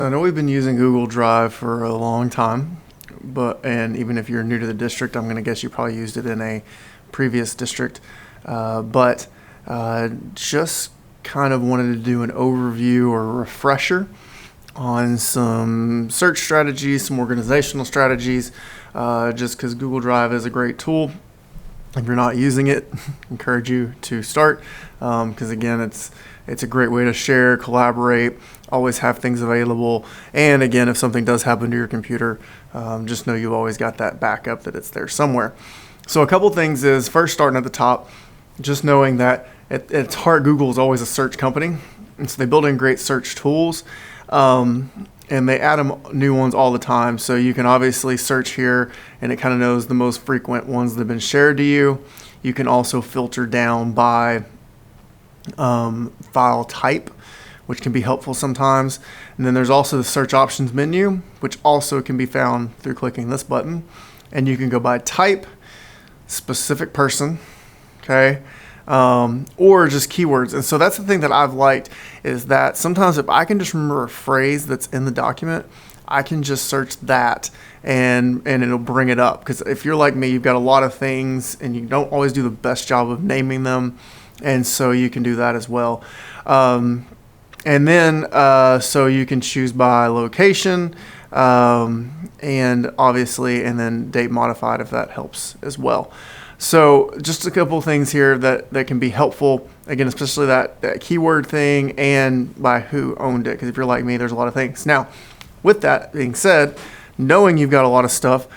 I know we've been using Google Drive for a long time, and even if you're new to the district, I'm going to guess you probably used it in a previous district. But just kind of wanted to do an overview or refresher on some search strategies, some organizational strategies, just because Google Drive is a great tool. If you're not using it, encourage you to start, because again, it's a great way to share, collaborate, always have things available. And again, if something does happen to your computer, just know you've always got that backup, that it's there somewhere. So a couple things is, first, starting at the top, just knowing that at its heart, Google is always a search company. And so they build in great search tools, and they add new ones all the time. So you can obviously search here, and it kind of knows the most frequent ones that have been shared to you. You can also filter down by file type, which can be helpful sometimes. And then there's also the search options menu, which also can be found through clicking this button. And you can go by type, specific person, okay, or just keywords. And so that's the thing that I've liked, is that sometimes if I can just remember a phrase that's in the document, I can just search that and it'll bring it up. Because if you're like me, you've got a lot of things and you don't always do the best job of naming them. And so you can do that as well. And then, so you can choose by location, and obviously, and then date modified if that helps as well. So just a couple things here that can be helpful. Again, especially that keyword thing and by who owned it. Because if you're like me, there's a lot of things. Now, with that being said, knowing you've got a lot of stuff,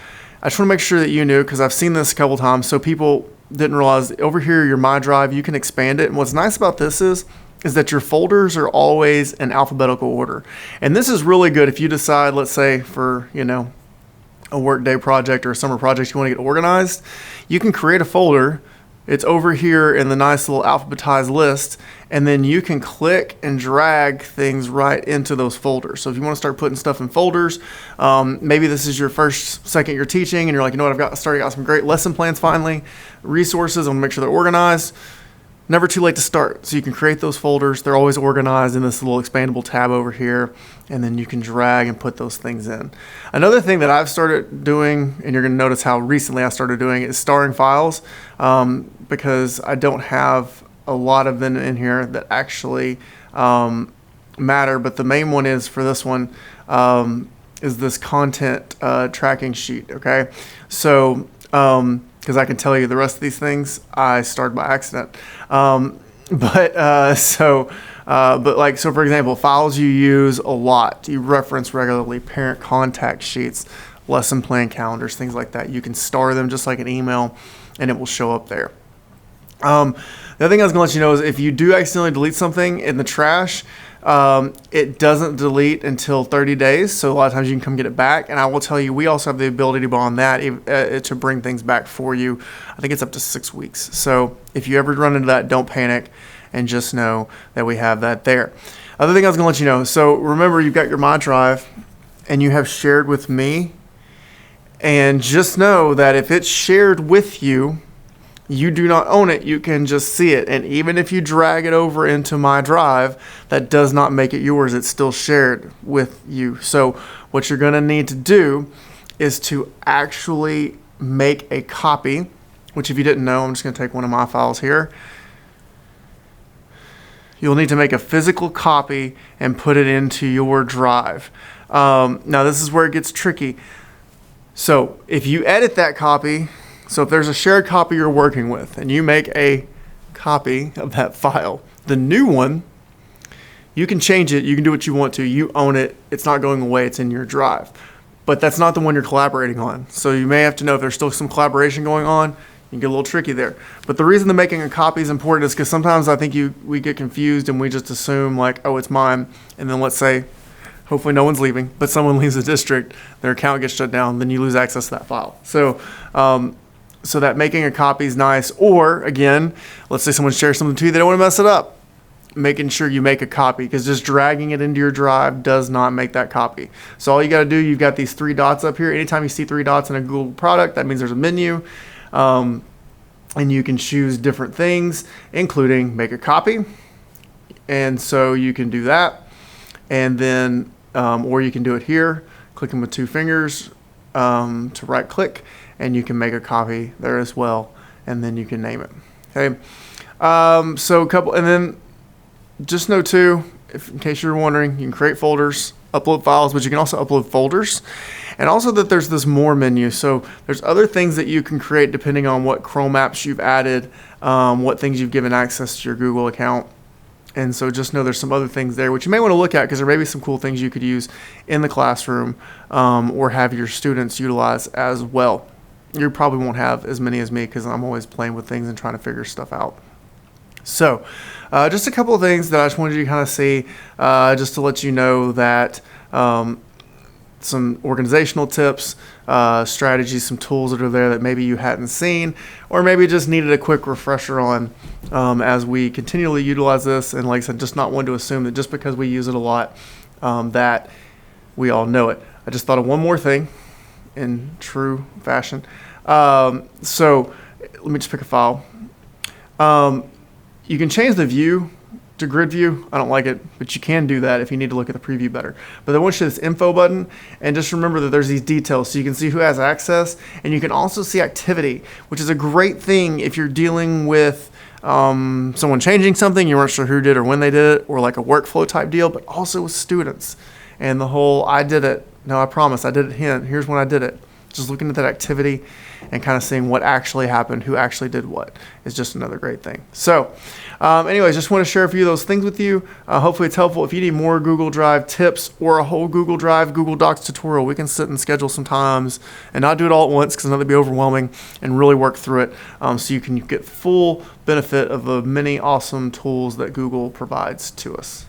I just want to make sure that you knew, because I've seen this a couple times. So people didn't realize over here, your My Drive, you can expand it. And what's nice about this is that your folders are always in alphabetical order. And this is really good if you decide, let's say for, a workday project or a summer project, you want to get organized. You can create a folder. It's over here in the nice little alphabetized list, and then you can click and drag things right into those folders. So if you want to start putting stuff in folders, maybe this is your second year teaching, and you're like, you know what, I've got some great lesson plans finally, resources, I want to make sure they're organized. Never too late to start. So you can create those folders. They're always organized in this little expandable tab over here, and then you can drag and put those things in. Another thing that I've started doing, and you're going to notice how recently I started doing it, is starring files, because I don't have a lot of them in here that actually matter. But the main one is, for this one, is this content tracking sheet. Okay, so because I can tell you the rest of these things I started by accident. But for example, files you use a lot, you reference regularly, parent contact sheets, lesson plan calendars, things like that. You can star them just like an email, and it will show up there. The other thing I was going to let you know is, if you do accidentally delete something in the trash, it doesn't delete until 30 days. So a lot of times you can come get it back. And I will tell you, we also have the ability on that to bring things back for you. I think it's up to 6 weeks. So if you ever run into that, don't panic, and just know that we have that there. Other thing I was going to let you know. So remember, you've got your My Drive, and you have shared with me. And just know that if it's shared with you, you do not own it. You can just see it. And even if you drag it over into My Drive, that does not make it yours. It's still shared with you. So what you're going to need to do is to actually make a copy, which, if you didn't know, I'm just going to take one of my files here. You'll need to make a physical copy and put it into your drive. Now, this is where it gets tricky. So if you edit that copy, so if there's a shared copy you're working with and you make a copy of that file, the new one, you can change it. You can do what you want to. You own it. It's not going away. It's in your drive. But that's not the one you're collaborating on. So you may have to know if there's still some collaboration going on. You can get a little tricky there. But the reason that making a copy is important is because sometimes I think we get confused and we just assume like, oh, it's mine. And then let's say, hopefully no one's leaving, but someone leaves the district, their account gets shut down, then you lose access to that file. So that making a copy is nice. Or again, let's say someone shares something to you, they don't want to mess it up. Making sure you make a copy, because just dragging it into your drive does not make that copy. So all you got to do, you've got these 3 dots up here. Anytime you see 3 dots in a Google product, that means there's a menu. And you can choose different things, including make a copy. And so you can do that. And then or you can do it here, clicking with 2 fingers to right click, and you can make a copy there as well, and then you can name it. Okay, so a couple, and then just know too, in case you're wondering, you can create folders, upload files, but you can also upload folders. And also that there's this more menu. So there's other things that you can create depending on what Chrome apps you've added, what things you've given access to your Google account. And so just know there's some other things there which you may want to look at, because there may be some cool things you could use in the classroom or have your students utilize as well. You probably won't have as many as me, because I'm always playing with things and trying to figure stuff out. So just a couple of things that I just wanted you to kind of see, just to let you know that some organizational tips, strategies, some tools that are there that maybe you hadn't seen, or maybe just needed a quick refresher on as we continually utilize this. And like I said, just not one to assume that just because we use it a lot that we all know it. I just thought of one more thing in true fashion. So let me just pick a file. You can change the view to grid view. I don't like it, but you can do that if you need to look at the preview better. But then once you hit this info button, and just remember that there's these details, so you can see who has access, and you can also see activity, which is a great thing if you're dealing with someone changing something, you weren't sure who did or when they did it, or like a workflow type deal, but also with students. And the whole, I did it, no, I promise, I did it, hint, here's when I did it. Just looking at that activity and kind of seeing what actually happened, who actually did what, is just another great thing. So anyways, just want to share a few of those things with you. Hopefully it's helpful. If you need more Google Drive tips or a whole Google Drive, Google Docs tutorial, we can sit and schedule some times and not do it all at once, because I know that'd be overwhelming, and really work through it so you can get full benefit of the many awesome tools that Google provides to us.